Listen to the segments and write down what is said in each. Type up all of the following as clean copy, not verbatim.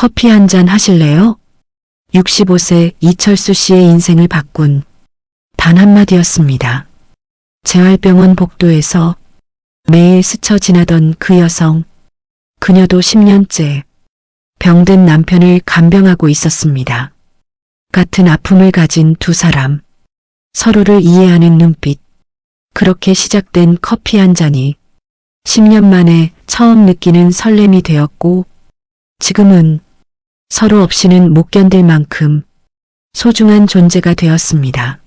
커피 한 잔 하실래요? 65세 이철수 씨의 인생을 바꾼 단 한마디였습니다. 재활병원 복도에서 매일 스쳐 지나던 그 여성, 그녀도 10년째 병든 남편을 간병하고 있었습니다. 같은 아픔을 가진 두 사람, 서로를 이해하는 눈빛, 그렇게 시작된 커피 한 잔이 10년 만에 처음 느끼는 설렘이 되었고, 지금은 서로 없이는 못 견딜 만큼 소중한 존재가 되었습니다.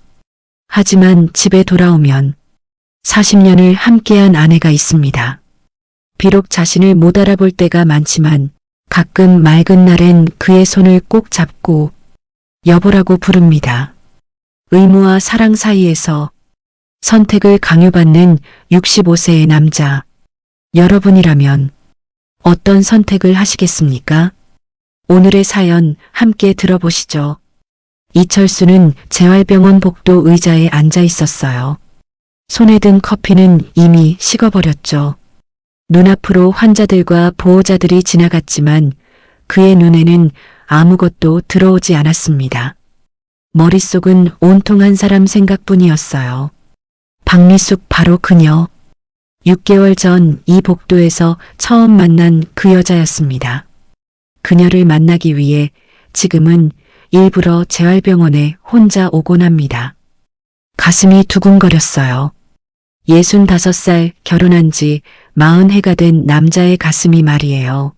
하지만 집에 돌아오면 40년을 함께한 아내가 있습니다. 비록 자신을 못 알아볼 때가 많지만 가끔 맑은 날엔 그의 손을 꼭 잡고 여보라고 부릅니다. 의무와 사랑 사이에서 선택을 강요받는 65세의 남자, 여러분이라면 어떤 선택을 하시겠습니까? 오늘의 사연 함께 들어보시죠. 이철수는 재활병원 복도 의자에 앉아 있었어요. 손에 든 커피는 이미 식어버렸죠. 눈앞으로 환자들과 보호자들이 지나갔지만 그의 눈에는 아무것도 들어오지 않았습니다. 머릿속은 온통 한 사람 생각뿐이었어요. 박미숙, 바로 그녀. 6개월 전 이 복도에서 처음 만난 그 여자였습니다. 그녀를 만나기 위해 지금은 일부러 재활병원에 혼자 오곤 합니다. 가슴이 두근거렸어요. 65살 결혼한 지 40해가 된 남자의 가슴이 말이에요.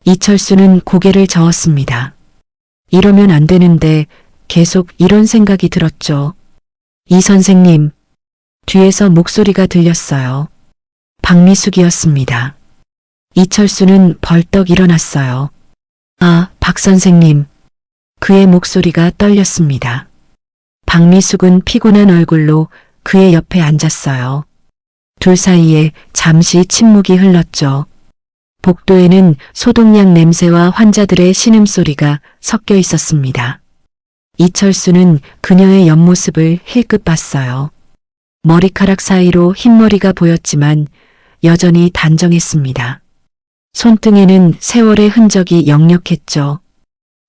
이철수는 고개를 저었습니다. 이러면 안 되는데 계속 이런 생각이 들었죠. 이 선생님, 뒤에서 목소리가 들렸어요. 박미숙이었습니다. 이철수는 벌떡 일어났어요. 아, 박 선생님. 그의 목소리가 떨렸습니다. 박미숙은 피곤한 얼굴로 그의 옆에 앉았어요. 둘 사이에 잠시 침묵이 흘렀죠. 복도에는 소독약 냄새와 환자들의 신음소리가 섞여 있었습니다. 이철수는 그녀의 옆모습을 힐끗 봤어요. 머리카락 사이로 흰머리가 보였지만 여전히 단정했습니다. 손등에는 세월의 흔적이 역력했죠.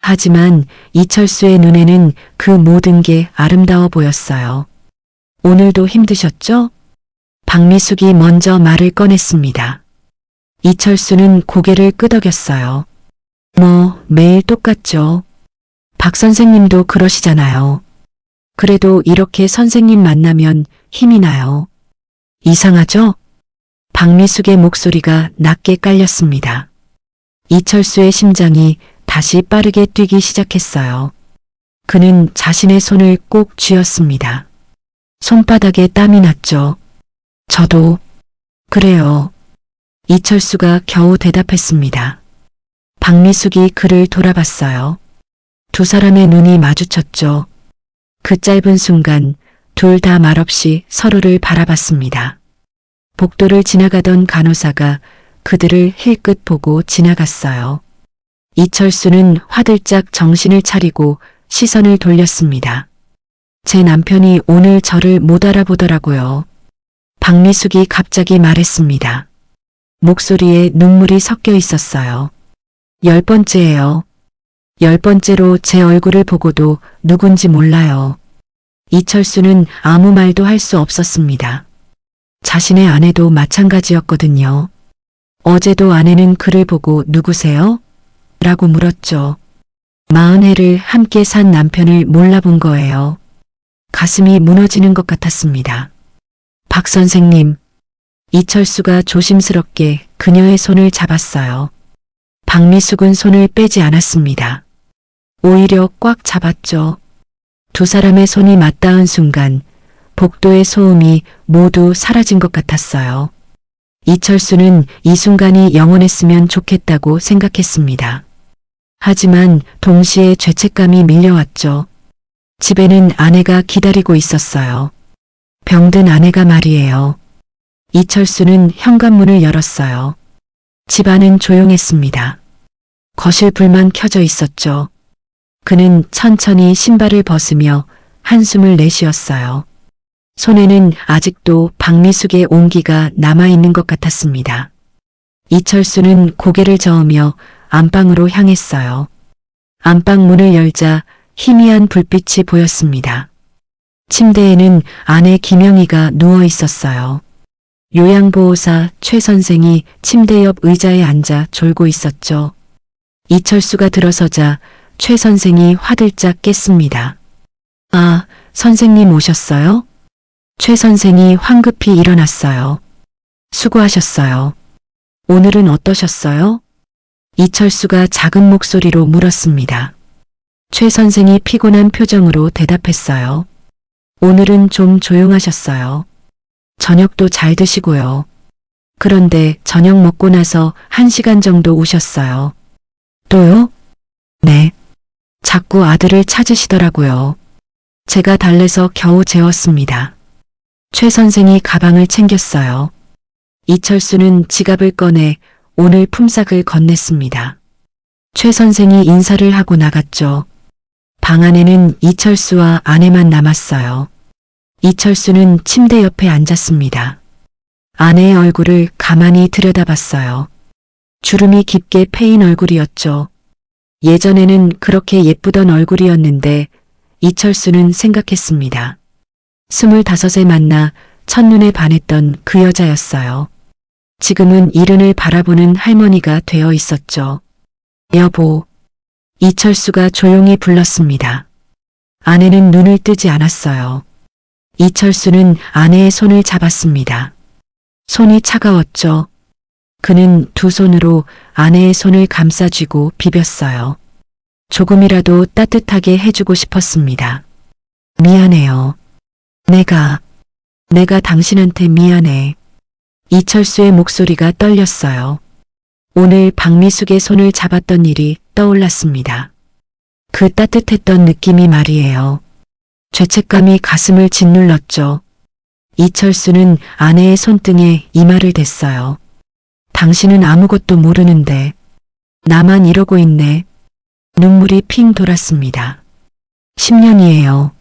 하지만 이철수의 눈에는 그 모든 게 아름다워 보였어요. 오늘도 힘드셨죠? 박미숙이 먼저 말을 꺼냈습니다. 이철수는 고개를 끄덕였어요. 매일 똑같죠. 박 선생님도 그러시잖아요. 그래도 이렇게 선생님 만나면 힘이 나요. 이상하죠? 박미숙의 목소리가 낮게 깔렸습니다. 이철수의 심장이 다시 빠르게 뛰기 시작했어요. 그는 자신의 손을 꼭 쥐었습니다. 손바닥에 땀이 났죠. 저도 그래요. 이철수가 겨우 대답했습니다. 박미숙이 그를 돌아봤어요. 두 사람의 눈이 마주쳤죠. 그 짧은 순간 둘 다 말없이 서로를 바라봤습니다. 복도를 지나가던 간호사가 그들을 힐끗 보고 지나갔어요. 이철수는 화들짝 정신을 차리고 시선을 돌렸습니다. 제 남편이 오늘 저를 못 알아보더라고요. 박미숙이 갑자기 말했습니다. 목소리에 눈물이 섞여 있었어요. 10번째예요. 10번째로 제 얼굴을 보고도 누군지 몰라요. 이철수는 아무 말도 할 수 없었습니다. 자신의 아내도 마찬가지였거든요. 어제도 아내는 그를 보고 누구세요? 라고 물었죠. 40해를 함께 산 남편을 몰라본 거예요. 가슴이 무너지는 것 같았습니다. 박 선생님. 이철수가 조심스럽게 그녀의 손을 잡았어요. 박미숙은 손을 빼지 않았습니다. 오히려 꽉 잡았죠. 두 사람의 손이 맞닿은 순간 복도의 소음이 모두 사라진 것 같았어요. 이철수는 이 순간이 영원했으면 좋겠다고 생각했습니다. 하지만 동시에 죄책감이 밀려왔죠. 집에는 아내가 기다리고 있었어요. 병든 아내가 말이에요. 이철수는 현관문을 열었어요. 집안은 조용했습니다. 거실 불만 켜져 있었죠. 그는 천천히 신발을 벗으며 한숨을 내쉬었어요. 손에는 아직도 박미숙의 온기가 남아있는 것 같았습니다. 이철수는 고개를 저으며 안방으로 향했어요. 안방 문을 열자 희미한 불빛이 보였습니다. 침대에는 아내 김영희가 누워 있었어요. 요양보호사 최 선생이 침대 옆 의자에 앉아 졸고 있었죠. 이철수가 들어서자 최 선생이 화들짝 깼습니다. 아, 선생님 오셨어요? 최 선생이 황급히 일어났어요. 수고하셨어요. 오늘은 어떠셨어요? 이철수가 작은 목소리로 물었습니다. 최 선생이 피곤한 표정으로 대답했어요. 오늘은 좀 조용하셨어요. 저녁도 잘 드시고요. 그런데 저녁 먹고 나서 1시간 정도 우셨어요. 또요? 네. 자꾸 아들을 찾으시더라고요. 제가 달래서 겨우 재웠습니다. 최 선생이 가방을 챙겼어요. 이철수는 지갑을 꺼내 오늘 품삯을 건넸습니다. 최 선생이 인사를 하고 나갔죠. 방 안에는 이철수와 아내만 남았어요. 이철수는 침대 옆에 앉았습니다. 아내의 얼굴을 가만히 들여다봤어요. 주름이 깊게 패인 얼굴이었죠. 예전에는 그렇게 예쁘던 얼굴이었는데 이철수는 생각했습니다. 25에 만나 첫눈에 반했던 그 여자였어요. 지금은 이른을 바라보는 할머니가 되어 있었죠. 여보. 이철수가 조용히 불렀습니다. 아내는 눈을 뜨지 않았어요. 이철수는 아내의 손을 잡았습니다. 손이 차가웠죠. 그는 두 손으로 아내의 손을 감싸쥐고 비볐어요. 조금이라도 따뜻하게 해주고 싶었습니다. 미안해요. 내가 당신한테 미안해. 이철수의 목소리가 떨렸어요. 오늘 박미숙의 손을 잡았던 일이 떠올랐습니다. 그 따뜻했던 느낌이 말이에요. 죄책감이 가슴을 짓눌렀죠. 이철수는 아내의 손등에 이마를 댔어요. 당신은 아무것도 모르는데 나만 이러고 있네. 눈물이 핑 돌았습니다. 10년이에요.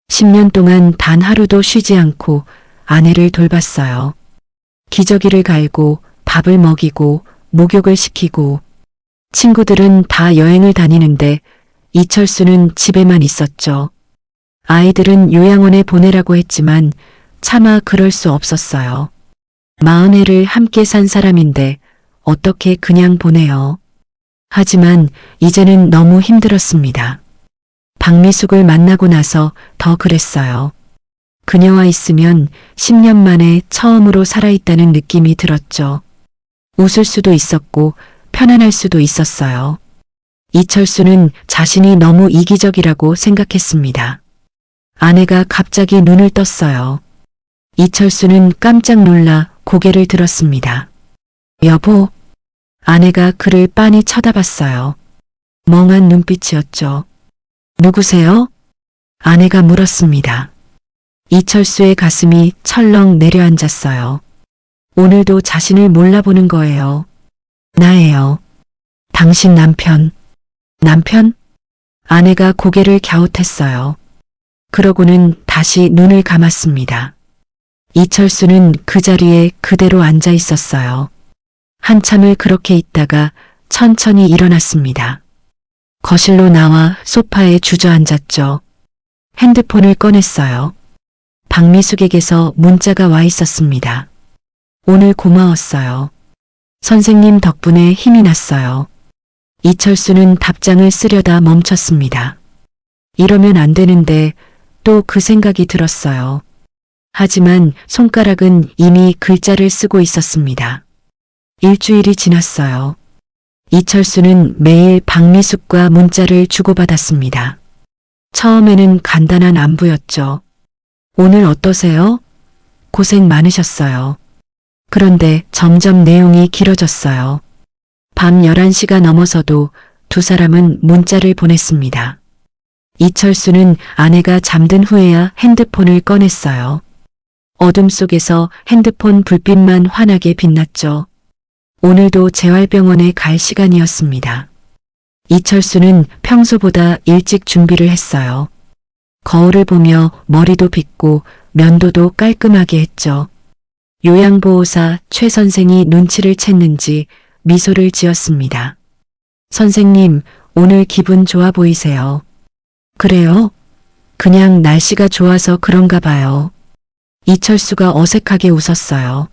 10년 동안 단 하루도 쉬지 않고 아내를 돌봤어요. 기저귀를 갈고 밥을 먹이고 목욕을 시키고 친구들은 다 여행을 다니는데 이철수는 집에만 있었죠. 아이들은 요양원에 보내라고 했지만 차마 그럴 수 없었어요. 40해를 함께 산 사람인데 어떻게 그냥 보내요. 하지만 이제는 너무 힘들었습니다. 박미숙을 만나고 나서 더 그랬어요. 그녀와 있으면 10년 만에 처음으로 살아있다는 느낌이 들었죠. 웃을 수도 있었고 편안할 수도 있었어요. 이철수는 자신이 너무 이기적이라고 생각했습니다. 아내가 갑자기 눈을 떴어요. 이철수는 깜짝 놀라 고개를 들었습니다. 여보. 아내가 그를 빤히 쳐다봤어요. 멍한 눈빛이었죠. 누구세요? 아내가 물었습니다. 이철수의 가슴이 철렁 내려앉았어요. 오늘도 자신을 몰라보는 거예요. 나예요. 당신 남편. 남편? 아내가 고개를 갸웃했어요. 그러고는 다시 눈을 감았습니다. 이철수는 그 자리에 그대로 앉아 있었어요. 한참을 그렇게 있다가 천천히 일어났습니다. 거실로 나와 소파에 주저앉았죠. 핸드폰을 꺼냈어요. 박미숙에게서 문자가 와 있었습니다. 오늘 고마웠어요. 선생님 덕분에 힘이 났어요. 이철수는 답장을 쓰려다 멈췄습니다. 이러면 안 되는데 또 그 생각이 들었어요. 하지만 손가락은 이미 글자를 쓰고 있었습니다. 일주일이 지났어요. 이철수는 매일 박미숙과 문자를 주고받았습니다. 처음에는 간단한 안부였죠. 오늘 어떠세요? 고생 많으셨어요. 그런데 점점 내용이 길어졌어요. 밤 11시가 넘어서도 두 사람은 문자를 보냈습니다. 이철수는 아내가 잠든 후에야 핸드폰을 꺼냈어요. 어둠 속에서 핸드폰 불빛만 환하게 빛났죠. 오늘도 재활병원에 갈 시간이었습니다. 이철수는 평소보다 일찍 준비를 했어요. 거울을 보며 머리도 빗고 면도도 깔끔하게 했죠. 요양보호사 최 선생이 눈치를 챘는지 미소를 지었습니다. 선생님, 오늘 기분 좋아 보이세요. 그래요? 그냥 날씨가 좋아서 그런가 봐요. 이철수가 어색하게 웃었어요.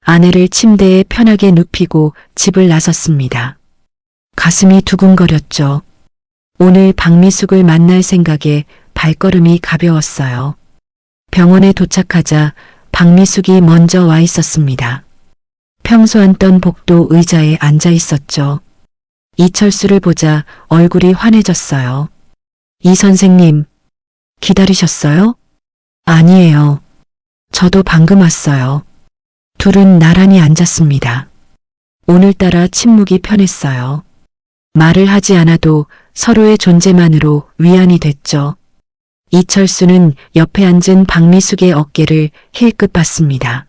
아내를 침대에 편하게 눕히고 집을 나섰습니다. 가슴이 두근거렸죠. 오늘 박미숙을 만날 생각에 발걸음이 가벼웠어요. 병원에 도착하자 박미숙이 먼저 와 있었습니다. 평소 앉던 복도 의자에 앉아 있었죠. 이철수를 보자 얼굴이 환해졌어요. 이 선생님, 기다리셨어요? 아니에요. 저도 방금 왔어요. 둘은 나란히 앉았습니다. 오늘따라 침묵이 편했어요. 말을 하지 않아도 서로의 존재만으로 위안이 됐죠. 이철수는 옆에 앉은 박미숙의 어깨를 힐끗 봤습니다.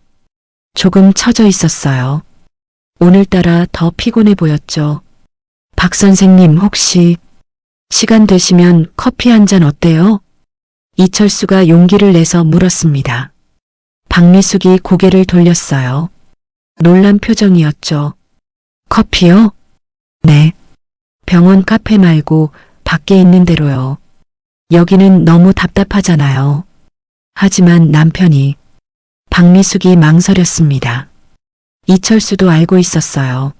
조금 처져 있었어요. 오늘따라 더 피곤해 보였죠. 박 선생님 혹시 시간 되시면 커피 한 잔 어때요? 이철수가 용기를 내서 물었습니다. 박미숙이 고개를 돌렸어요. 놀란 표정이었죠. 커피요? 네. 병원 카페 말고 밖에 있는 대로요. 여기는 너무 답답하잖아요. 하지만 남편이 박미숙이 망설였습니다. 이철수도 알고 있었어요.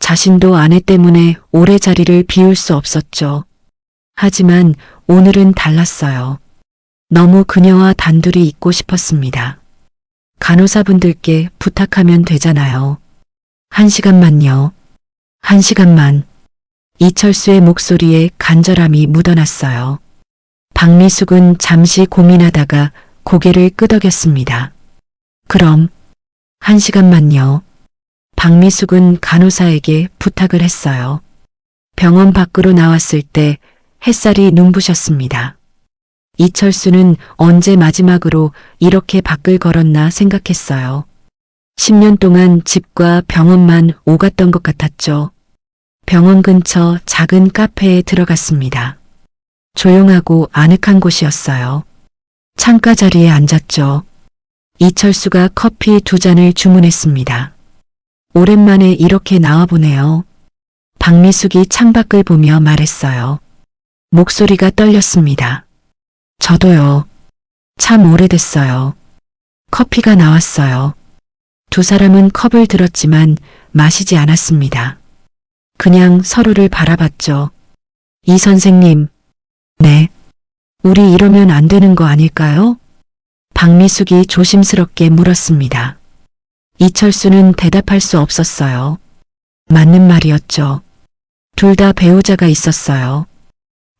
자신도 아내 때문에 오래 자리를 비울 수 없었죠. 하지만 오늘은 달랐어요. 너무 그녀와 단둘이 있고 싶었습니다. 간호사분들께 부탁하면 되잖아요. 1시간만요. 1시간만. 이철수의 목소리에 간절함이 묻어났어요. 박미숙은 잠시 고민하다가 고개를 끄덕였습니다. 그럼 1시간만요. 박미숙은 간호사에게 부탁을 했어요. 병원 밖으로 나왔을 때 햇살이 눈부셨습니다. 이철수는 언제 마지막으로 이렇게 밖을 걸었나 생각했어요. 10년 동안 집과 병원만 오갔던 것 같았죠. 병원 근처 작은 카페에 들어갔습니다. 조용하고 아늑한 곳이었어요. 창가 자리에 앉았죠. 이철수가 커피 2잔을 주문했습니다. 오랜만에 이렇게 나와보네요. 박미숙이 창밖을 보며 말했어요. 목소리가 떨렸습니다. 저도요. 참 오래됐어요. 커피가 나왔어요. 두 사람은 컵을 들었지만 마시지 않았습니다. 그냥 서로를 바라봤죠. 이 선생님. 네. 우리 이러면 안 되는 거 아닐까요? 박미숙이 조심스럽게 물었습니다. 이철수는 대답할 수 없었어요. 맞는 말이었죠. 둘 다 배우자가 있었어요.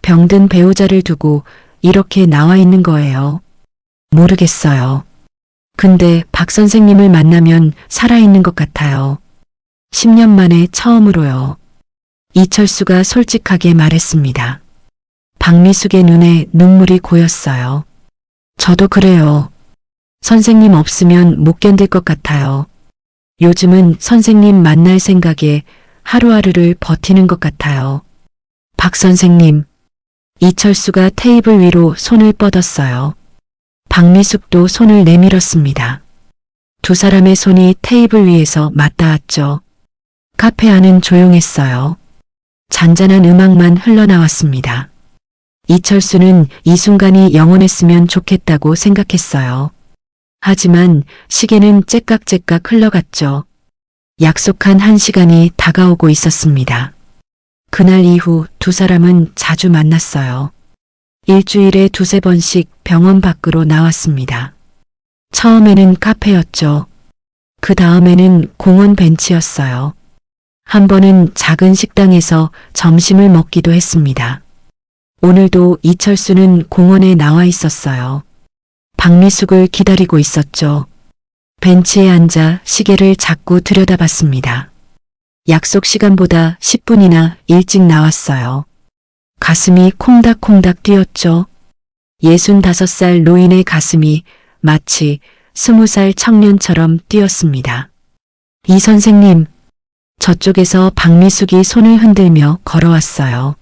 병든 배우자를 두고 이렇게 나와 있는 거예요. 모르겠어요. 근데 박 선생님을 만나면 살아있는 것 같아요. 10년 만에 처음으로요. 이철수가 솔직하게 말했습니다. 박미숙의 눈에 눈물이 고였어요. 저도 그래요. 선생님 없으면 못 견딜 것 같아요. 요즘은 선생님 만날 생각에 하루하루를 버티는 것 같아요. 박 선생님. 이철수가 테이블 위로 손을 뻗었어요. 박미숙도 손을 내밀었습니다. 두 사람의 손이 테이블 위에서 맞닿았죠. 카페 안은 조용했어요. 잔잔한 음악만 흘러나왔습니다. 이철수는 이 순간이 영원했으면 좋겠다고 생각했어요. 하지만 시계는 째깍째깍 흘러갔죠. 약속한 1시간이 다가오고 있었습니다. 그날 이후 두 사람은 자주 만났어요. 일주일에 2~3번씩 병원 밖으로 나왔습니다. 처음에는 카페였죠. 그 다음에는 공원 벤치였어요. 한 번은 작은 식당에서 점심을 먹기도 했습니다. 오늘도 이철수는 공원에 나와 있었어요. 박미숙을 기다리고 있었죠. 벤치에 앉아 시계를 자꾸 들여다봤습니다. 약속 시간보다 10분이나 일찍 나왔어요. 가슴이 콩닥콩닥 뛰었죠. 65살 노인의 가슴이 마치 20살 청년처럼 뛰었습니다. 이 선생님. 저쪽에서 박미숙이 손을 흔들며 걸어왔어요.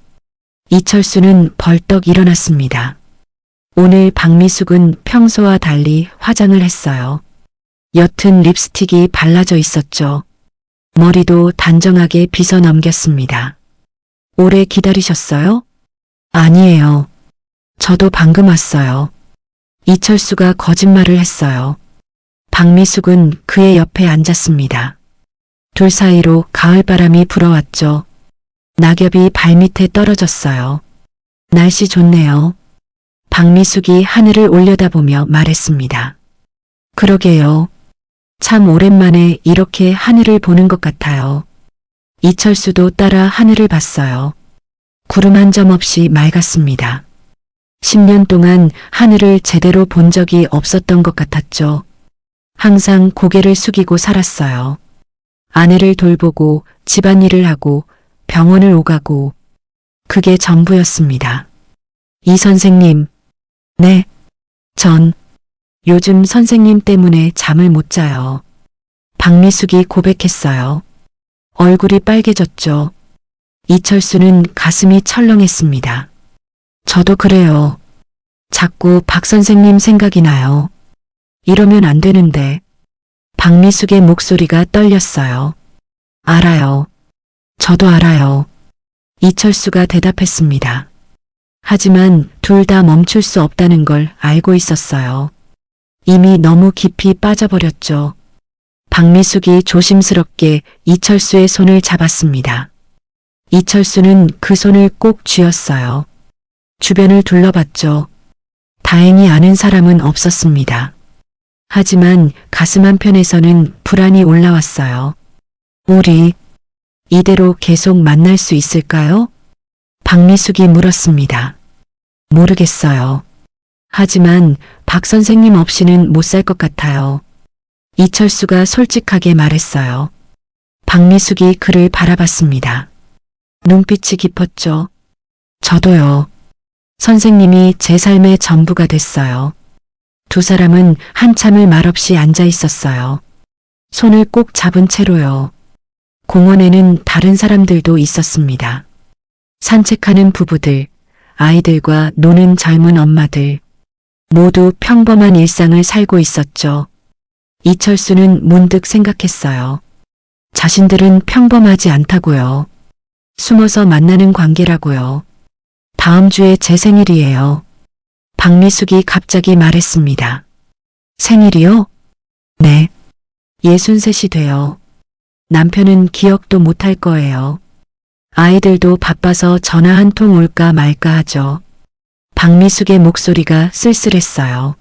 이철수는 벌떡 일어났습니다. 오늘 박미숙은 평소와 달리 화장을 했어요. 옅은 립스틱이 발라져 있었죠. 머리도 단정하게 빗어 넘겼습니다. 오래 기다리셨어요? 아니에요. 저도 방금 왔어요. 이철수가 거짓말을 했어요. 박미숙은 그의 옆에 앉았습니다. 둘 사이로 가을바람이 불어왔죠. 낙엽이 발밑에 떨어졌어요. 날씨 좋네요. 박미숙이 하늘을 올려다보며 말했습니다. 그러게요. 참 오랜만에 이렇게 하늘을 보는 것 같아요. 이철수도 따라 하늘을 봤어요. 구름 한 점 없이 맑았습니다. 10년 동안 하늘을 제대로 본 적이 없었던 것 같았죠. 항상 고개를 숙이고 살았어요. 아내를 돌보고 집안일을 하고 병원을 오가고 그게 전부였습니다. 이 선생님, 네, 전 요즘 선생님 때문에 잠을 못 자요. 박미숙이 고백했어요. 얼굴이 빨개졌죠. 이철수는 가슴이 철렁했습니다. 저도 그래요. 자꾸 박 선생님 생각이 나요. 이러면 안 되는데. 박미숙의 목소리가 떨렸어요. 알아요. 저도 알아요. 이철수가 대답했습니다. 하지만 둘 다 멈출 수 없다는 걸 알고 있었어요. 이미 너무 깊이 빠져버렸죠. 박미숙이 조심스럽게 이철수의 손을 잡았습니다. 이철수는 그 손을 꼭 쥐었어요. 주변을 둘러봤죠. 다행히 아는 사람은 없었습니다. 하지만 가슴 한편에서는 불안이 올라왔어요. 우리 이대로 계속 만날 수 있을까요? 박미숙이 물었습니다. 모르겠어요. 하지만 박 선생님 없이는 못 살 것 같아요. 이철수가 솔직하게 말했어요. 박미숙이 그를 바라봤습니다. 눈빛이 깊었죠. 저도요. 선생님이 제 삶의 전부가 됐어요. 두 사람은 한참을 말없이 앉아 있었어요. 손을 꼭 잡은 채로요. 공원에는 다른 사람들도 있었습니다. 산책하는 부부들, 아이들과 노는 젊은 엄마들. 모두 평범한 일상을 살고 있었죠. 이철수는 문득 생각했어요. 자신들은 평범하지 않다고요. 숨어서 만나는 관계라고요. 다음 주에 제 생일이에요. 박미숙이 갑자기 말했습니다. 생일이요? 네. 63이 돼요. 남편은 기억도 못할 거예요. 아이들도 바빠서 전화 한 통 올까 말까 하죠. 박미숙의 목소리가 쓸쓸했어요.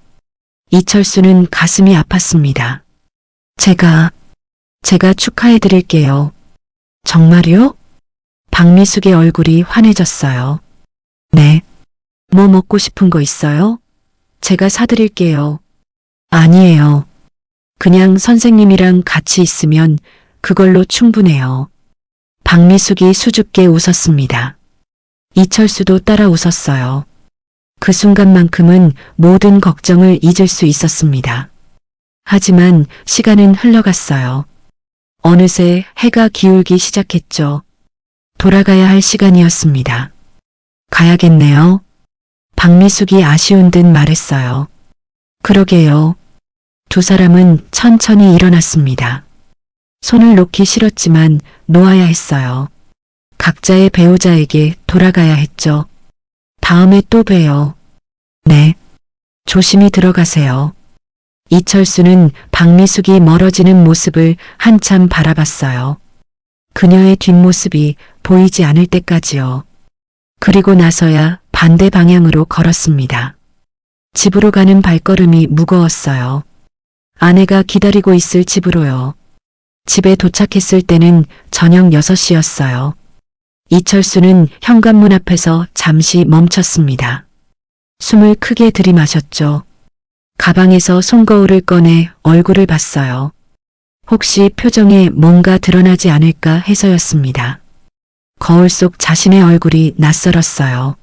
이철수는 가슴이 아팠습니다. 제가 축하해 드릴게요. 정말요? 박미숙의 얼굴이 환해졌어요. 네. 뭐 먹고 싶은 거 있어요? 제가 사드릴게요. 아니에요. 그냥 선생님이랑 같이 있으면 그걸로 충분해요. 박미숙이 수줍게 웃었습니다. 이철수도 따라 웃었어요. 그 순간만큼은 모든 걱정을 잊을 수 있었습니다. 하지만 시간은 흘러갔어요. 어느새 해가 기울기 시작했죠. 돌아가야 할 시간이었습니다. 가야겠네요. 박미숙이 아쉬운 듯 말했어요. 그러게요. 두 사람은 천천히 일어났습니다. 손을 놓기 싫었지만 놓아야 했어요. 각자의 배우자에게 돌아가야 했죠. 다음에 또 봬요. 네. 조심히 들어가세요. 이철수는 박미숙이 멀어지는 모습을 한참 바라봤어요. 그녀의 뒷모습이 보이지 않을 때까지요. 그리고 나서야 반대 방향으로 걸었습니다. 집으로 가는 발걸음이 무거웠어요. 아내가 기다리고 있을 집으로요. 집에 도착했을 때는 저녁 6시였어요. 이철수는 현관문 앞에서 잠시 멈췄습니다. 숨을 크게 들이마셨죠. 가방에서 손거울을 꺼내 얼굴을 봤어요. 혹시 표정에 뭔가 드러나지 않을까 해서였습니다. 거울 속 자신의 얼굴이 낯설었어요.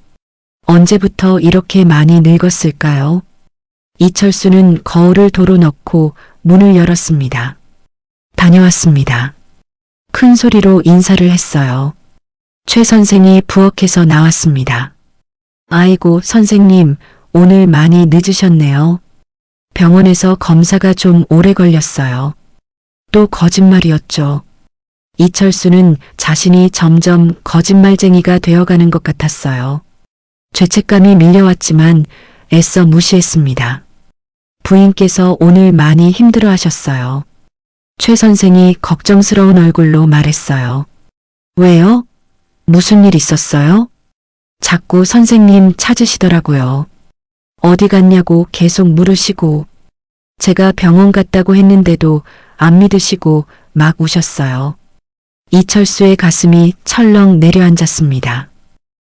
언제부터 이렇게 많이 늙었을까요? 이철수는 거울을 도로 넣고 문을 열었습니다. 다녀왔습니다. 큰 소리로 인사를 했어요. 최 선생이 부엌에서 나왔습니다. 아이고 선생님, 오늘 많이 늦으셨네요. 병원에서 검사가 좀 오래 걸렸어요. 또 거짓말이었죠. 이철수는 자신이 점점 거짓말쟁이가 되어가는 것 같았어요. 죄책감이 밀려왔지만 애써 무시했습니다. 부인께서 오늘 많이 힘들어 하셨어요. 최 선생이 걱정스러운 얼굴로 말했어요. 왜요? 무슨 일 있었어요? 자꾸 선생님 찾으시더라고요. 어디 갔냐고 계속 물으시고 제가 병원 갔다고 했는데도 안 믿으시고 막 우셨어요. 이철수의 가슴이 철렁 내려앉았습니다.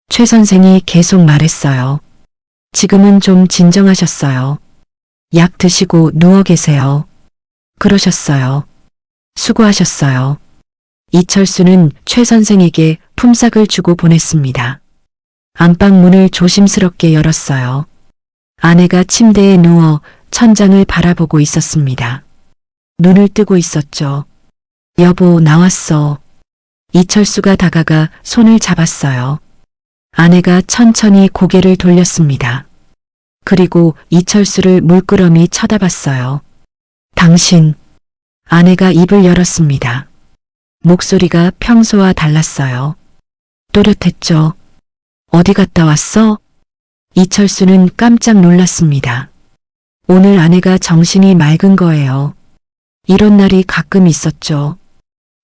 최 선생이 계속 말했어요. 지금은 좀 진정하셨어요. 약 드시고 누워 계세요. 그러셨어요. 수고하셨어요. 이철수는 최 선생에게 품삯을 주고 보냈습니다. 안방 문을 조심스럽게 열었어요. 아내가 침대에 누워 천장을 바라보고 있었습니다. 눈을 뜨고 있었죠. 여보, 나왔어. 이철수가 다가가 손을 잡았어요. 아내가 천천히 고개를 돌렸습니다. 그리고 이철수를 물끄러미 쳐다봤어요. 당신. 아내가 입을 열었습니다. 목소리가 평소와 달랐어요. 또렷했죠. 어디 갔다 왔어? 이철수는 깜짝 놀랐습니다. 오늘 아내가 정신이 맑은 거예요. 이런 날이 가끔 있었죠.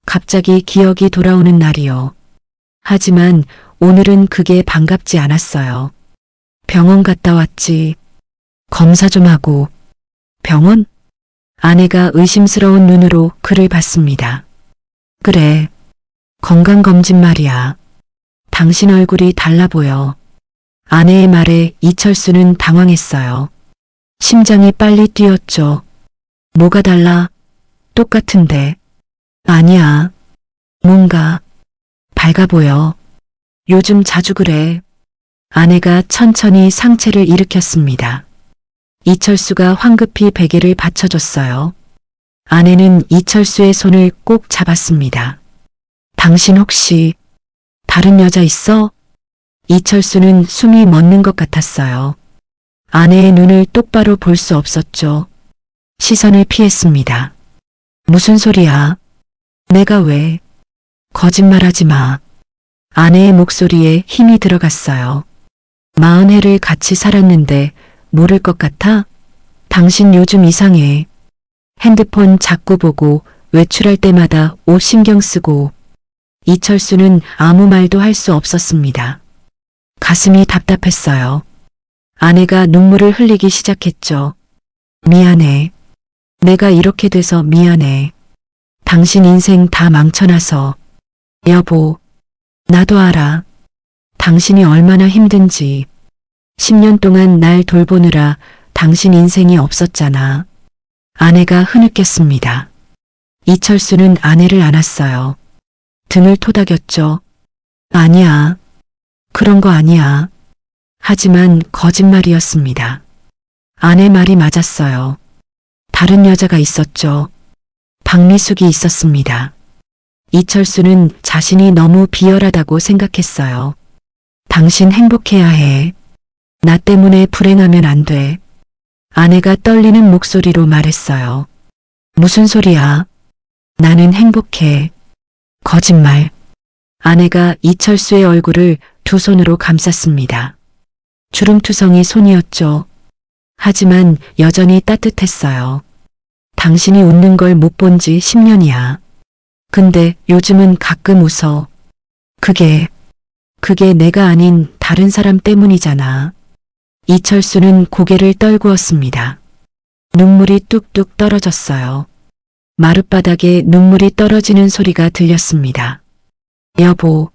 갑자기 기억이 돌아오는 날이요. 하지만 오늘은 그게 반갑지 않았어요. 병원 갔다 왔지. 검사 좀 하고. 병원? 아내가 의심스러운 눈으로 그를 봤습니다. 그래. 건강검진 말이야. 당신 얼굴이 달라 보여. 아내의 말에 이철수는 당황했어요. 심장이 빨리 뛰었죠. 뭐가 달라? 똑같은데. 아니야. 뭔가 밝아 보여. 요즘 자주 그래. 아내가 천천히 상체를 일으켰습니다. 이철수가 황급히 베개를 받쳐줬어요. 아내는 이철수의 손을 꼭 잡았습니다. 당신 혹시 다른 여자 있어? 이철수는 숨이 멎는 것 같았어요. 아내의 눈을 똑바로 볼 수 없었죠. 시선을 피했습니다. 무슨 소리야? 내가 왜? 거짓말하지 마. 아내의 목소리에 힘이 들어갔어요. 40해를 같이 살았는데 모를 것 같아? 당신 요즘 이상해. 핸드폰 자꾸 보고 외출할 때마다 옷 신경 쓰고. 이철수는 아무 말도 할 수 없었습니다. 가슴이 답답했어요. 아내가 눈물을 흘리기 시작했죠. 미안해. 내가 이렇게 돼서 미안해. 당신 인생 다 망쳐놔서. 여보, 나도 알아. 당신이 얼마나 힘든지. 10년 동안 날 돌보느라 당신 인생이 없었잖아. 아내가 흐느꼈습니다. 이철수는 아내를 안았어요. 등을 토닥였죠. 아니야. 그런 거 아니야. 하지만 거짓말이었습니다. 아내 말이 맞았어요. 다른 여자가 있었죠. 박미숙이 있었습니다. 이철수는 자신이 너무 비열하다고 생각했어요. 당신 행복해야 해. 나 때문에 불행하면 안 돼. 아내가 떨리는 목소리로 말했어요. 무슨 소리야? 나는 행복해. 거짓말. 아내가 이철수의 얼굴을 두 손으로 감쌌습니다. 주름투성이 손이었죠. 하지만 여전히 따뜻했어요. 당신이 웃는 걸 못 본 지 10년이야. 근데 요즘은 가끔 웃어. 그게 내가 아닌 다른 사람 때문이잖아. 이철수는 고개를 떨구었습니다. 눈물이 뚝뚝 떨어졌어요. 마룻바닥에 눈물이 떨어지는 소리가 들렸습니다. 여보,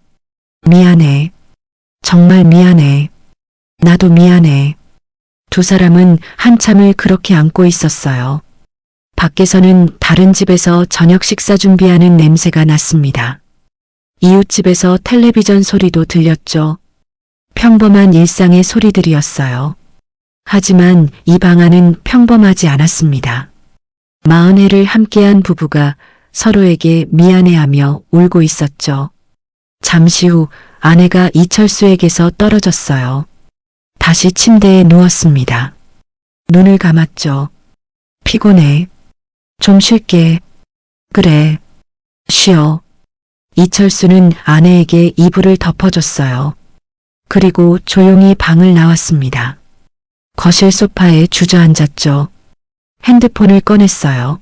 미안해. 정말 미안해. 나도 미안해. 두 사람은 한참을 그렇게 안고 있었어요. 밖에서는 다른 집에서 저녁 식사 준비하는 냄새가 났습니다. 이웃집에서 텔레비전 소리도 들렸죠. 평범한 일상의 소리들이었어요. 하지만 이 방 안은 평범하지 않았습니다. 40해를 함께한 부부가 서로에게 미안해하며 울고 있었죠. 잠시 후 아내가 이철수에게서 떨어졌어요. 다시 침대에 누웠습니다. 눈을 감았죠. 피곤해. 좀 쉴게. 그래. 쉬어. 이철수는 아내에게 이불을 덮어줬어요. 그리고 조용히 방을 나왔습니다. 거실 소파에 주저앉았죠. 핸드폰을 꺼냈어요.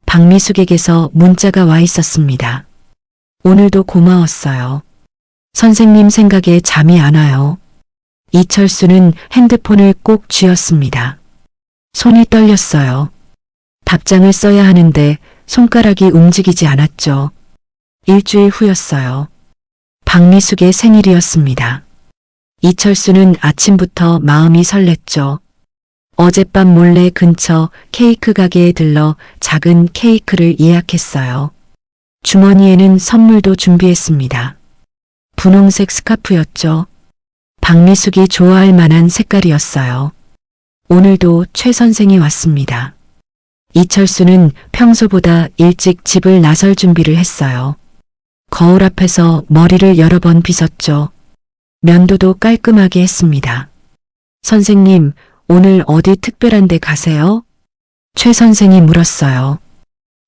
박미숙에게서 문자가 와 있었습니다. 오늘도 고마웠어요. 선생님 생각에 잠이 안 와요. 이철수는 핸드폰을 꼭 쥐었습니다. 손이 떨렸어요. 답장을 써야 하는데 손가락이 움직이지 않았죠. 일주일 후였어요. 박미숙의 생일이었습니다. 이철수는 아침부터 마음이 설렜죠. 어젯밤 몰래 근처 케이크 가게에 들러 작은 케이크를 예약했어요. 주머니에는 선물도 준비했습니다. 분홍색 스카프였죠. 박미숙이 좋아할 만한 색깔이었어요. 오늘도 최 선생이 왔습니다. 이철수는 평소보다 일찍 집을 나설 준비를 했어요. 거울 앞에서 머리를 여러 번 빗었죠. 면도도 깔끔하게 했습니다. 선생님, 오늘 어디 특별한 데 가세요? 최 선생이 물었어요.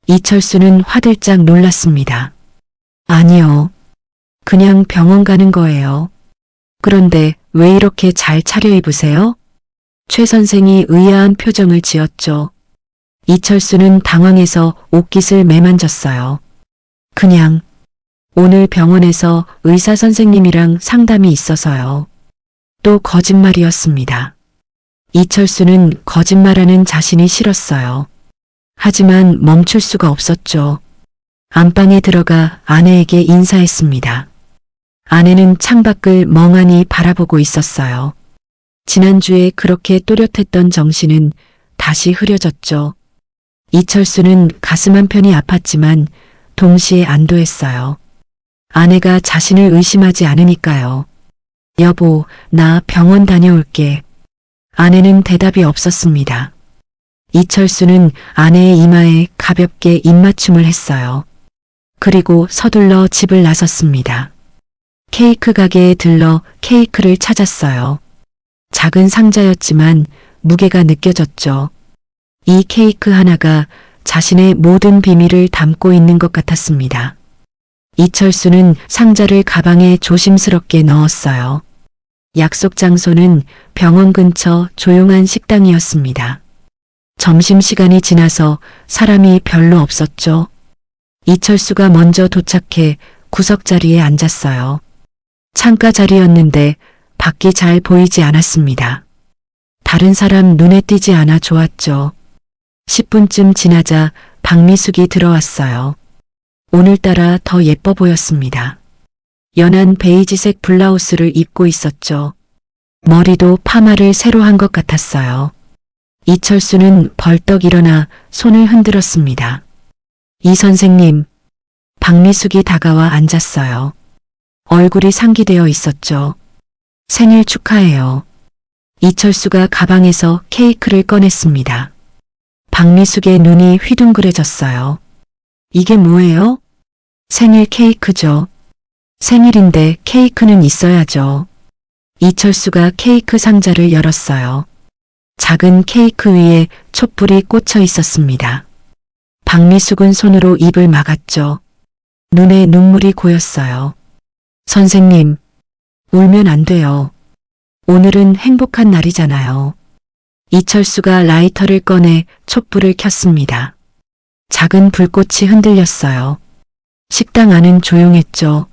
이철수는 화들짝 놀랐습니다. 아니요. 그냥 병원 가는 거예요. 그런데 왜 이렇게 잘 차려입으세요? 최 선생이 의아한 표정을 지었죠. 이철수는 당황해서 옷깃을 매만졌어요. 그냥 오늘 병원에서 의사 선생님이랑 상담이 있어서요. 또 거짓말이었습니다. 이철수는 거짓말하는 자신이 싫었어요. 하지만 멈출 수가 없었죠. 안방에 들어가 아내에게 인사했습니다. 아내는 창밖을 멍하니 바라보고 있었어요. 지난주에 그렇게 또렷했던 정신은 다시 흐려졌죠. 이철수는 가슴 한편이 아팠지만 동시에 안도했어요. 아내가 자신을 의심하지 않으니까요. 여보, 나 병원 다녀올게. 아내는 대답이 없었습니다. 이철수는 아내의 이마에 가볍게 입맞춤을 했어요. 그리고 서둘러 집을 나섰습니다. 케이크 가게에 들러 케이크를 찾았어요. 작은 상자였지만 무게가 느껴졌죠. 이 케이크 하나가 자신의 모든 비밀을 담고 있는 것 같았습니다. 이철수는 상자를 가방에 조심스럽게 넣었어요. 약속 장소는 병원 근처 조용한 식당이었습니다. 점심시간이 지나서 사람이 별로 없었죠. 이철수가 먼저 도착해 구석자리에 앉았어요. 창가 자리였는데 밖이 잘 보이지 않았습니다. 다른 사람 눈에 띄지 않아 좋았죠. 10분쯤 지나자 박미숙이 들어왔어요. 오늘따라 더 예뻐 보였습니다. 연한 베이지색 블라우스를 입고 있었죠. 머리도 파마를 새로 한 것 같았어요. 이철수는 벌떡 일어나 손을 흔들었습니다. 이 선생님. 박미숙이 다가와 앉았어요. 얼굴이 상기되어 있었죠. 생일 축하해요. 이철수가 가방에서 케이크를 꺼냈습니다. 박미숙의 눈이 휘둥그레졌어요. 이게 뭐예요? 생일 케이크죠. 생일인데 케이크는 있어야죠. 이철수가 케이크 상자를 열었어요. 작은 케이크 위에 촛불이 꽂혀 있었습니다. 박미숙은 손으로 입을 막았죠. 눈에 눈물이 고였어요. 선생님, 울면 안 돼요. 오늘은 행복한 날이잖아요. 이철수가 라이터를 꺼내 촛불을 켰습니다. 작은 불꽃이 흔들렸어요. 식당 안은 조용했죠.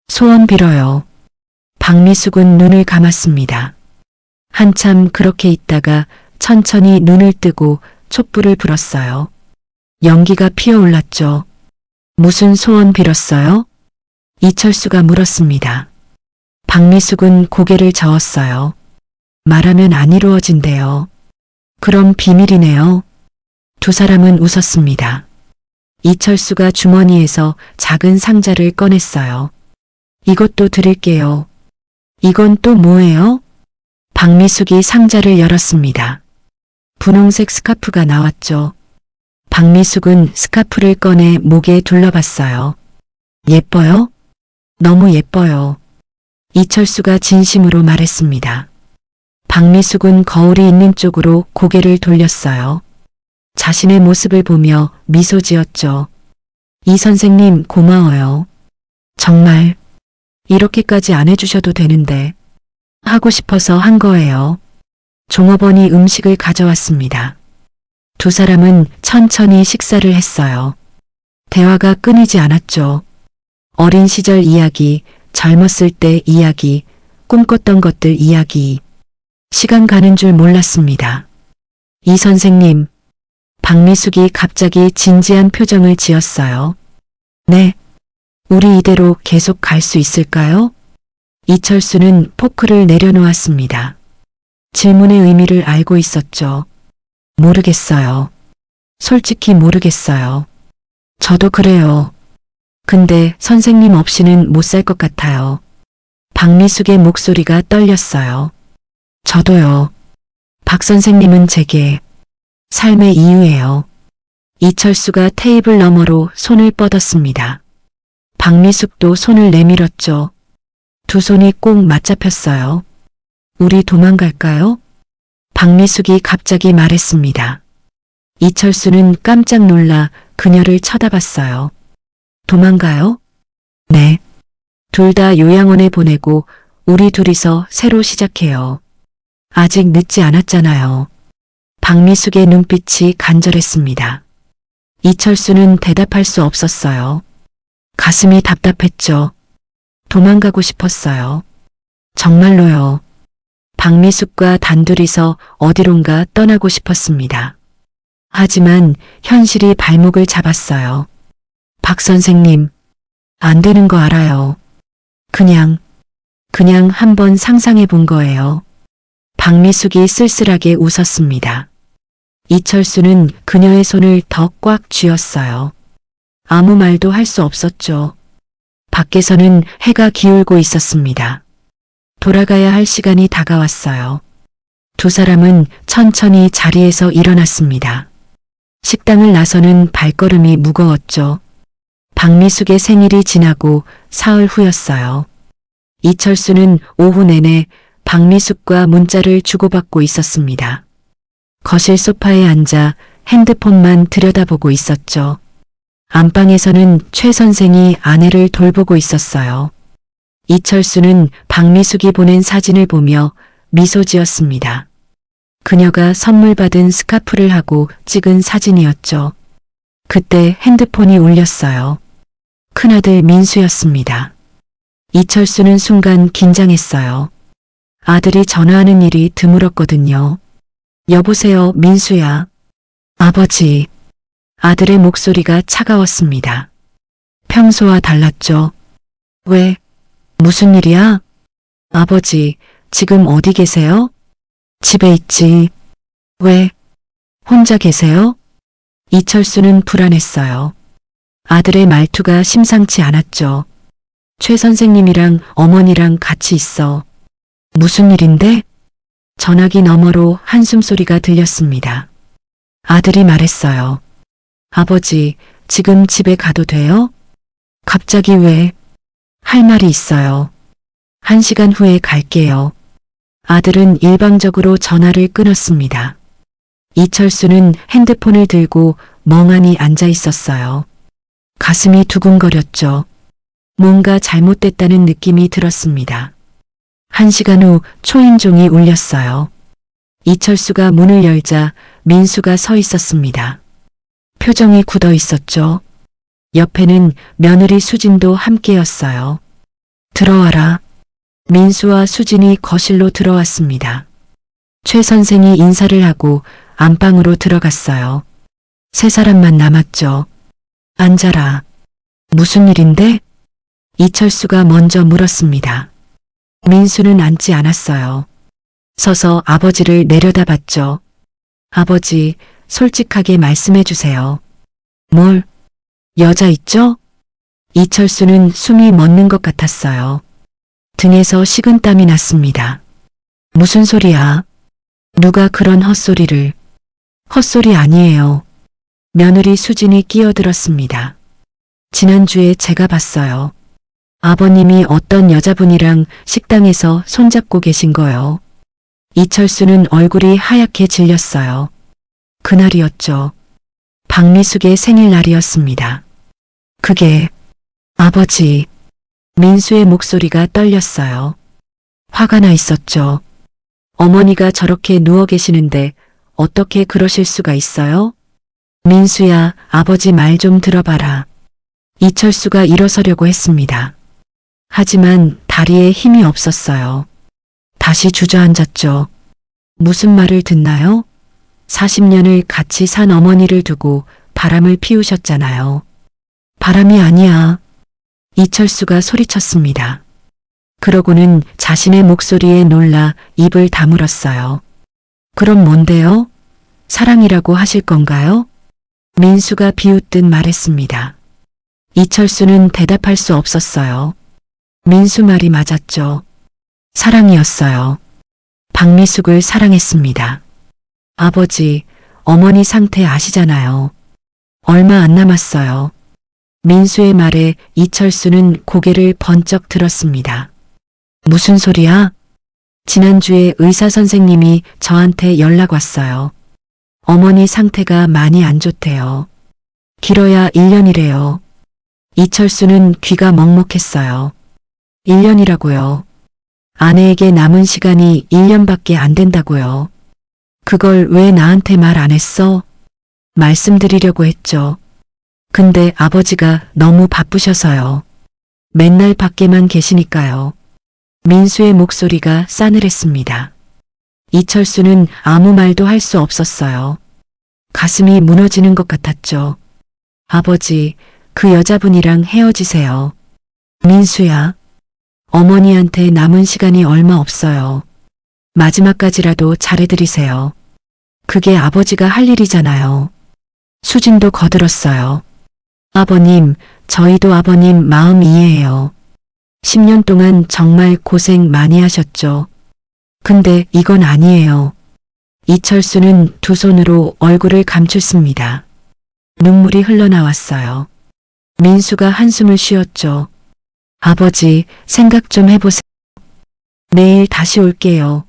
소원 빌어요. 박미숙은 눈을 감았습니다. 한참 그렇게 있다가 천천히 눈을 뜨고 촛불을 불었어요. 연기가 피어올랐죠. 무슨 소원 빌었어요? 이철수가 물었습니다. 박미숙은 고개를 저었어요. 말하면 안 이루어진대요. 그럼 비밀이네요. 두 사람은 웃었습니다. 이철수가 주머니에서 작은 상자를 꺼냈어요. 이것도 드릴게요. 이건 또 뭐예요? 박미숙이 상자를 열었습니다. 분홍색 스카프가 나왔죠. 박미숙은 스카프를 꺼내 목에 둘러봤어요. 예뻐요? 너무 예뻐요. 이철수가 진심으로 말했습니다. 박미숙은 거울이 있는 쪽으로 고개를 돌렸어요. 자신의 모습을 보며 미소 지었죠. 이 선생님 고마워요. 정말 이렇게까지 안 해주셔도 되는데 하고 싶어서 한 거예요. 종업원이 음식을 가져왔습니다. 두 사람은 천천히 식사를 했어요. 대화가 끊이지 않았죠. 어린 시절 이야기, 젊었을 때 이야기, 꿈꿨던 것들 이야기. 시간 가는 줄 몰랐습니다. 이 선생님, 박미숙이 갑자기 진지한 표정을 지었어요. 네, 우리 이대로 계속 갈 수 있을까요? 이철수는 포크를 내려놓았습니다. 질문의 의미를 알고 있었죠. 모르겠어요. 솔직히 모르겠어요. 저도 그래요. 근데 선생님 없이는 못 살 것 같아요. 박미숙의 목소리가 떨렸어요. 저도요. 박 선생님은 제게 삶의 이유예요. 이철수가 테이블 너머로 손을 뻗었습니다. 박미숙도 손을 내밀었죠. 두 손이 꼭 맞잡혔어요. 우리 도망갈까요? 박미숙이 갑자기 말했습니다. 이철수는 깜짝 놀라 그녀를 쳐다봤어요. 도망가요? 네. 둘 다 요양원에 보내고 우리 둘이서 새로 시작해요. 아직 늦지 않았잖아요. 박미숙의 눈빛이 간절했습니다. 이철수는 대답할 수 없었어요. 가슴이 답답했죠. 도망가고 싶었어요. 정말로요. 박미숙과 단둘이서 어디론가 떠나고 싶었습니다. 하지만 현실이 발목을 잡았어요. 박 선생님, 안 되는 거 알아요. 그냥 한번 상상해 본 거예요. 박미숙이 쓸쓸하게 웃었습니다. 이철수는 그녀의 손을 더 꽉 쥐었어요. 아무 말도 할 수 없었죠. 밖에서는 해가 기울고 있었습니다. 돌아가야 할 시간이 다가왔어요. 두 사람은 천천히 자리에서 일어났습니다. 식당을 나서는 발걸음이 무거웠죠. 박미숙의 생일이 지나고 사흘 후였어요. 이철수는 오후 내내 박미숙과 문자를 주고받고 있었습니다. 거실 소파에 앉아 핸드폰만 들여다보고 있었죠. 안방에서는 최 선생이 아내를 돌보고 있었어요. 이철수는 박미숙이 보낸 사진을 보며 미소 지었습니다. 그녀가 선물 받은 스카프를 하고 찍은 사진이었죠. 그때 핸드폰이 울렸어요. 큰아들 민수였습니다. 이철수는 순간 긴장했어요. 아들이 전화하는 일이 드물었거든요. 여보세요, 민수야. 아버지. 아들의 목소리가 차가웠습니다. 평소와 달랐죠. 왜? 무슨 일이야? 아버지, 지금 어디 계세요? 집에 있지. 왜? 혼자 계세요? 이철수는 불안했어요. 아들의 말투가 심상치 않았죠. 최 선생님이랑 어머니랑 같이 있어. 무슨 일인데? 전화기 너머로 한숨소리가 들렸습니다. 아들이 말했어요. 아버지, 지금 집에 가도 돼요? 갑자기 왜? 할 말이 있어요. 1시간 후에 갈게요. 아들은 일방적으로 전화를 끊었습니다. 이철수는 핸드폰을 들고 멍하니 앉아 있었어요. 가슴이 두근거렸죠. 뭔가 잘못됐다는 느낌이 들었습니다. 1시간 후 초인종이 울렸어요. 이철수가 문을 열자 민수가 서 있었습니다. 표정이 굳어 있었죠. 옆에는 며느리 수진도 함께였어요. 들어와라. 민수와 수진이 거실로 들어왔습니다. 최 선생이 인사를 하고 안방으로 들어갔어요. 세 사람만 남았죠. 앉아라. 무슨 일인데? 이철수가 먼저 물었습니다. 민수는 앉지 않았어요. 서서 아버지를 내려다봤죠. 아버지, 솔직하게 말씀해 주세요. 뭘? 여자 있죠? 이철수는 숨이 멎는 것 같았어요. 등에서 식은땀이 났습니다. 무슨 소리야? 누가 그런 헛소리를? 헛소리 아니에요. 며느리 수진이 끼어들었습니다. 지난주에 제가 봤어요. 아버님이 어떤 여자분이랑 식당에서 손잡고 계신 거요. 이철수는 얼굴이 하얗게 질렸어요. 그날이었죠. 박미숙의 생일날이었습니다. 그게 아버지, 민수의 목소리가 떨렸어요. 화가 나 있었죠. 어머니가 저렇게 누워 계시는데 어떻게 그러실 수가 있어요? 민수야, 아버지 말 좀 들어봐라. 이철수가 일어서려고 했습니다. 하지만 다리에 힘이 없었어요. 다시 주저앉았죠. 무슨 말을 듣나요? 40년을 같이 산 어머니를 두고 바람을 피우셨잖아요. 바람이 아니야. 이철수가 소리쳤습니다. 그러고는 자신의 목소리에 놀라 입을 다물었어요. 그럼 뭔데요? 사랑이라고 하실 건가요? 민수가 비웃듯 말했습니다. 이철수는 대답할 수 없었어요. 민수 말이 맞았죠. 사랑이었어요. 박미숙을 사랑했습니다. 아버지, 어머니 상태 아시잖아요. 얼마 안 남았어요. 민수의 말에 이철수는 고개를 번쩍 들었습니다. 무슨 소리야? 지난주에 의사 선생님이 저한테 연락 왔어요. 어머니 상태가 많이 안 좋대요. 길어야 1년이래요. 이철수는 귀가 먹먹했어요. 1년이라고요. 아내에게 남은 시간이 1년밖에 안 된다고요. 그걸 왜 나한테 말 안 했어? 말씀드리려고 했죠. 근데 아버지가 너무 바쁘셔서요. 맨날 밖에만 계시니까요. 민수의 목소리가 싸늘했습니다. 이철수는 아무 말도 할 수 없었어요. 가슴이 무너지는 것 같았죠. 아버지, 그 여자분이랑 헤어지세요. 민수야, 어머니한테 남은 시간이 얼마 없어요. 마지막까지라도 잘해드리세요. 그게 아버지가 할 일이잖아요. 수진도 거들었어요. 아버님, 저희도 아버님 마음 이해해요. 10년 동안 정말 고생 많이 하셨죠. 근데 이건 아니에요. 이철수는 두 손으로 얼굴을 감췄습니다. 눈물이 흘러나왔어요. 민수가 한숨을 쉬었죠. 아버지, 생각 좀 해보세요. 내일 다시 올게요.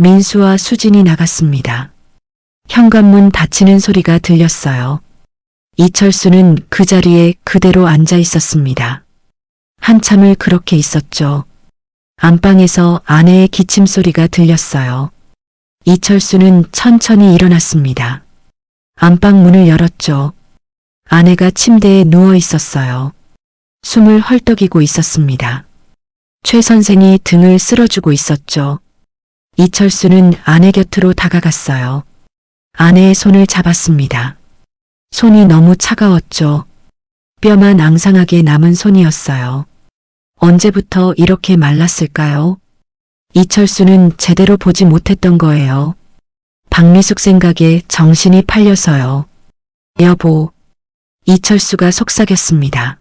민수와 수진이 나갔습니다. 현관문 닫히는 소리가 들렸어요. 이철수는 그 자리에 그대로 앉아 있었습니다. 한참을 그렇게 있었죠. 안방에서 아내의 기침 소리가 들렸어요. 이철수는 천천히 일어났습니다. 안방 문을 열었죠. 아내가 침대에 누워 있었어요. 숨을 헐떡이고 있었습니다. 최 선생이 등을 쓸어주고 있었죠. 이철수는 아내 곁으로 다가갔어요. 아내의 손을 잡았습니다. 손이 너무 차가웠죠. 뼈만 앙상하게 남은 손이었어요. 언제부터 이렇게 말랐을까요? 이철수는 제대로 보지 못했던 거예요. 박미숙 생각에 정신이 팔려서요. 여보. 이철수가 속삭였습니다.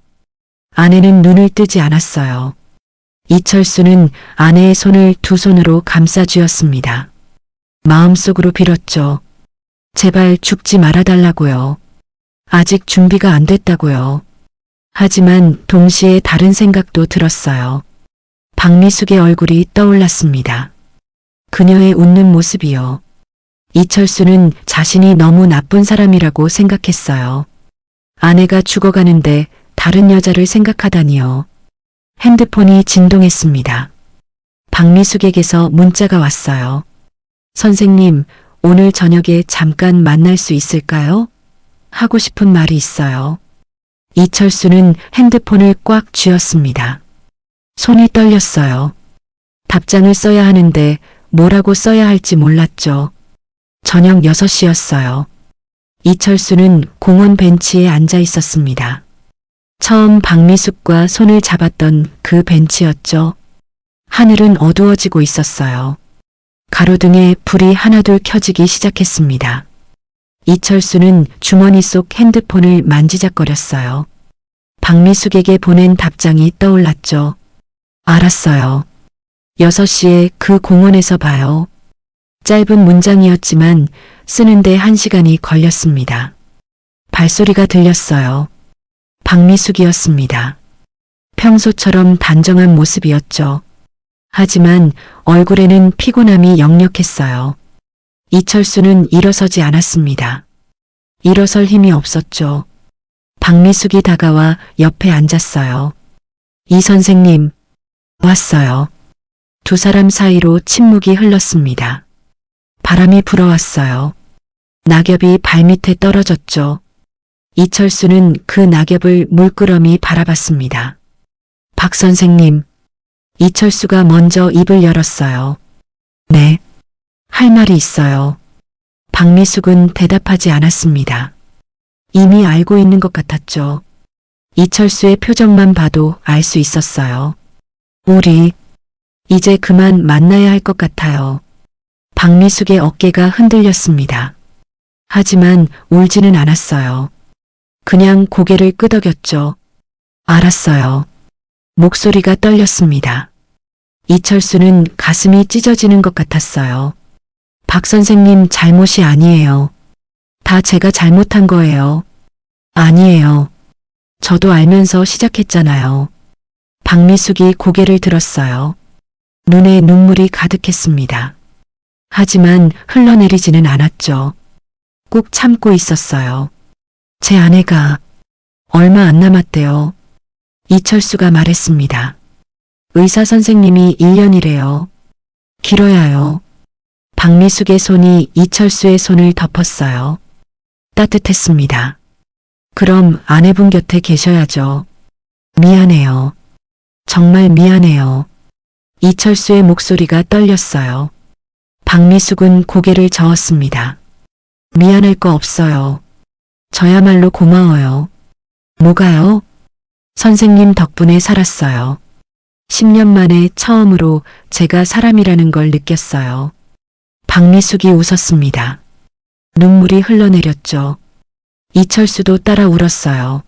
아내는 눈을 뜨지 않았어요. 이철수는 아내의 손을 두 손으로 감싸 쥐었습니다. 마음속으로 빌었죠. 제발 죽지 말아달라고요. 아직 준비가 안 됐다고요. 하지만 동시에 다른 생각도 들었어요. 박미숙의 얼굴이 떠올랐습니다. 그녀의 웃는 모습이요. 이철수는 자신이 너무 나쁜 사람이라고 생각했어요. 아내가 죽어가는데 다른 여자를 생각하다니요. 핸드폰이 진동했습니다. 박미숙에게서 문자가 왔어요. 선생님, 오늘 저녁에 잠깐 만날 수 있을까요? 하고 싶은 말이 있어요. 이철수는 핸드폰을 꽉 쥐었습니다. 손이 떨렸어요. 답장을 써야 하는데 뭐라고 써야 할지 몰랐죠. 저녁 6시였어요. 이철수는 공원 벤치에 앉아 있었습니다. 처음 박미숙과 손을 잡았던 그 벤치였죠. 하늘은 어두워지고 있었어요. 가로등에 불이 하나둘 켜지기 시작했습니다. 이철수는 주머니 속 핸드폰을 만지작거렸어요. 박미숙에게 보낸 답장이 떠올랐죠. 알았어요. 6시에 그 공원에서 봐요. 짧은 문장이었지만 쓰는데 1시간이 걸렸습니다. 발소리가 들렸어요. 박미숙이었습니다. 평소처럼 단정한 모습이었죠. 하지만 얼굴에는 피곤함이 역력했어요. 이철수는 일어서지 않았습니다. 일어설 힘이 없었죠. 박미숙이 다가와 옆에 앉았어요. 이 선생님, 왔어요. 두 사람 사이로 침묵이 흘렀습니다. 바람이 불어왔어요. 낙엽이 발밑에 떨어졌죠. 이철수는 그 낙엽을 물끄러미 바라봤습니다. 박 선생님, 이철수가 먼저 입을 열었어요. 네, 할 말이 있어요. 박미숙은 대답하지 않았습니다. 이미 알고 있는 것 같았죠. 이철수의 표정만 봐도 알 수 있었어요. 우리 이제 그만 만나야 할 것 같아요. 박미숙의 어깨가 흔들렸습니다. 하지만 울지는 않았어요. 그냥 고개를 끄덕였죠. 알았어요. 목소리가 떨렸습니다. 이철수는 가슴이 찢어지는 것 같았어요. 박 선생님 잘못이 아니에요. 다 제가 잘못한 거예요. 아니에요. 저도 알면서 시작했잖아요. 박미숙이 고개를 들었어요. 눈에 눈물이 가득했습니다. 하지만 흘러내리지는 않았죠. 꾹 참고 있었어요. 제 아내가 얼마 안 남았대요. 이철수가 말했습니다. 의사 선생님이 1년이래요. 길어야요. 박미숙의 손이 이철수의 손을 덮었어요. 따뜻했습니다. 그럼 아내분 곁에 계셔야죠. 미안해요. 정말 미안해요. 이철수의 목소리가 떨렸어요. 박미숙은 고개를 저었습니다. 미안할 거 없어요. 저야말로 고마워요. 뭐가요? 선생님 덕분에 살았어요. 10년 만에 처음으로 제가 사람이라는 걸 느꼈어요. 박미숙이 웃었습니다. 눈물이 흘러내렸죠. 이철수도 따라 울었어요.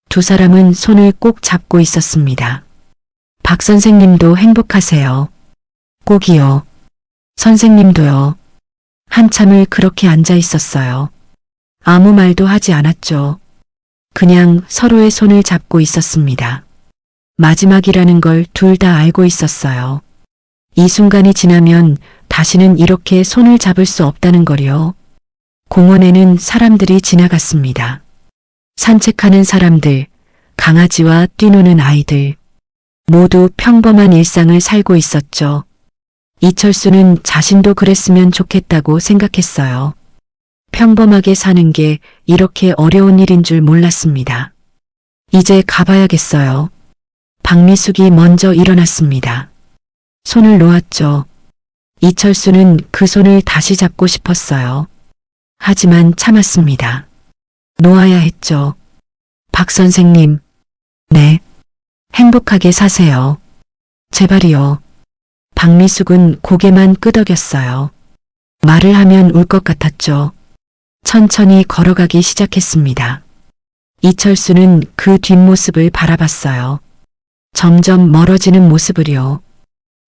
두 사람은 손을 꼭 잡고 있었습니다. 박 선생님도 행복하세요. 꼭이요. 선생님도요. 한참을 그렇게 앉아 있었어요. 아무 말도 하지 않았죠. 그냥 서로의 손을 잡고 있었습니다. 마지막이라는 걸 둘 다 알고 있었어요. 이 순간이 지나면 다시는 이렇게 손을 잡을 수 없다는 걸요. 공원에는 사람들이 지나갔습니다. 산책하는 사람들, 강아지와 뛰노는 아이들. 모두 평범한 일상을 살고 있었죠. 이철수는 자신도 그랬으면 좋겠다고 생각했어요. 평범하게 사는 게 이렇게 어려운 일인 줄 몰랐습니다. 이제 가봐야겠어요. 박미숙이 먼저 일어났습니다. 손을 놓았죠. 이철수는 그 손을 다시 잡고 싶었어요. 하지만 참았습니다. 놓아야 했죠. 박 선생님. 네. 행복하게 사세요. 제발이요. 박미숙은 고개만 끄덕였어요. 말을 하면 울 것 같았죠. 천천히 걸어가기 시작했습니다. 이철수는 그 뒷모습을 바라봤어요. 점점 멀어지는 모습을요.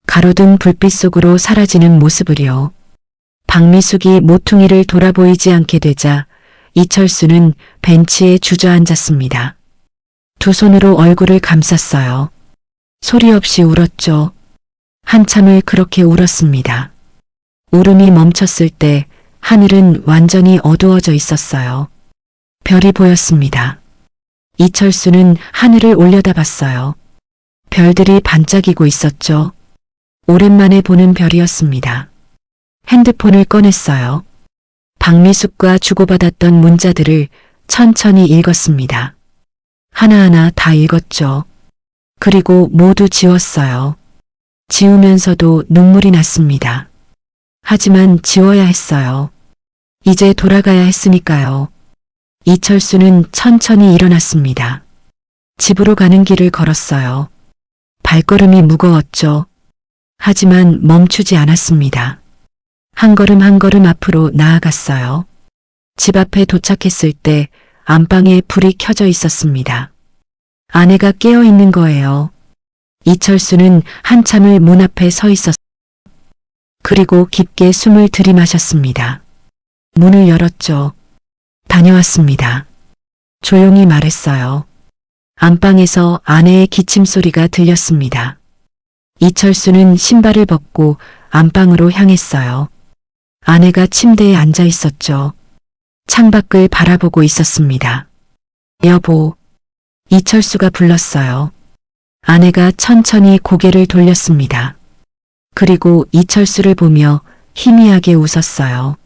가로등 불빛 속으로 사라지는 모습을요. 박미숙이 모퉁이를 돌아보이지 않게 되자 이철수는 벤치에 주저앉았습니다. 두 손으로 얼굴을 감쌌어요. 소리 없이 울었죠. 한참을 그렇게 울었습니다. 울음이 멈췄을 때 하늘은 완전히 어두워져 있었어요. 별이 보였습니다. 이철수는 하늘을 올려다봤어요. 별들이 반짝이고 있었죠. 오랜만에 보는 별이었습니다. 핸드폰을 꺼냈어요. 박미숙과 주고받았던 문자들을 천천히 읽었습니다. 하나하나 다 읽었죠. 그리고 모두 지웠어요. 지우면서도 눈물이 났습니다. 하지만 지워야 했어요. 이제 돌아가야 했으니까요. 이철수는 천천히 일어났습니다. 집으로 가는 길을 걸었어요. 발걸음이 무거웠죠. 하지만 멈추지 않았습니다. 한 걸음 한 걸음 앞으로 나아갔어요. 집 앞에 도착했을 때 안방에 불이 켜져 있었습니다. 아내가 깨어 있는 거예요. 이철수는 한참을 문 앞에 서 있었어요. 그리고 깊게 숨을 들이마셨습니다. 문을 열었죠. 다녀왔습니다. 조용히 말했어요. 안방에서 아내의 기침 소리가 들렸습니다. 이철수는 신발을 벗고 안방으로 향했어요. 아내가 침대에 앉아 있었죠. 창밖을 바라보고 있었습니다. 여보, 이철수가 불렀어요. 아내가 천천히 고개를 돌렸습니다. 그리고 이철수를 보며 희미하게 웃었어요.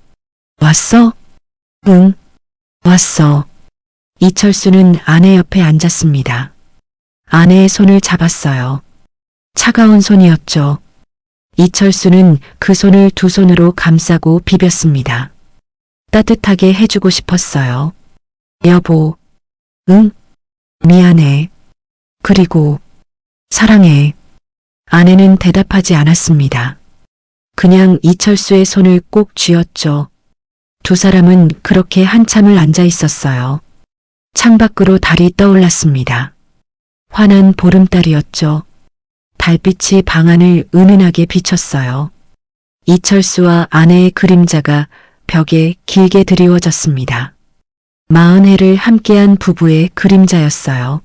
왔어? 응, 왔어. 이철수는 아내 옆에 앉았습니다. 아내의 손을 잡았어요. 차가운 손이었죠. 이철수는 그 손을 두 손으로 감싸고 비볐습니다. 따뜻하게 해주고 싶었어요. 여보, 응? 미안해. 그리고 사랑해. 아내는 대답하지 않았습니다. 그냥 이철수의 손을 꼭 쥐었죠. 두 사람은 그렇게 한참을 앉아 있었어요. 창밖으로 달이 떠올랐습니다. 환한 보름달이었죠. 달빛이 방 안을 은은하게 비췄어요. 이철수와 아내의 그림자가 벽에 길게 드리워졌습니다. 40해를 함께한 부부의 그림자였어요.